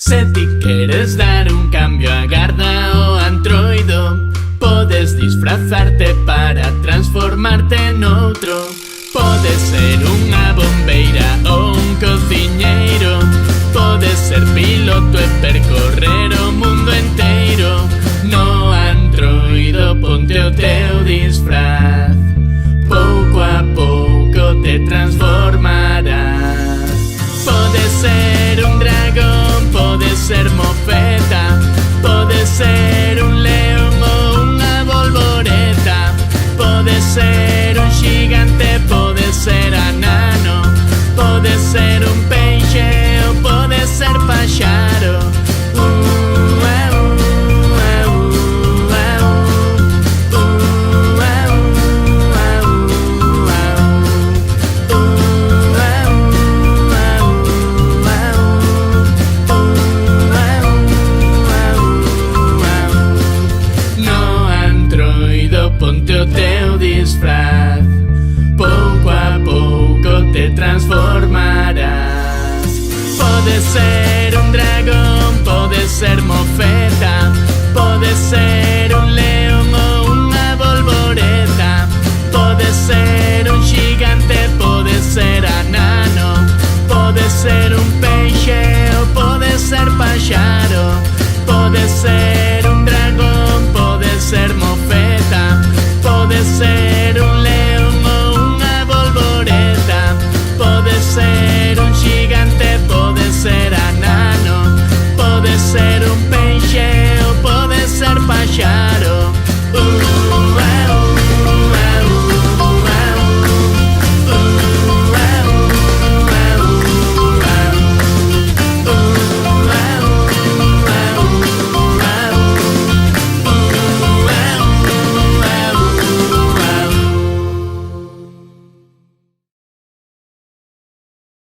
Se ti queres dar un cambio a garda ou antroido, podes disfrazarte para transformarte noutro. Podes ser unha bombeira ou un cociñeiro, podes ser piloto e percorrer o mundo enteiro. No antroido ponte o teu disfraz, pouco a pouco te transformarás. Podes ser un dragón, podes ser mofeta, podes ser un león ou unha bolboreta, podes ser un xigante, podes ser anano, podes ser un peixe ou podes ser paxaro. Ponte o teu disfraz, pouco a pouco te transformarás. Podes ser un dragón, podes ser mofeta, podes ser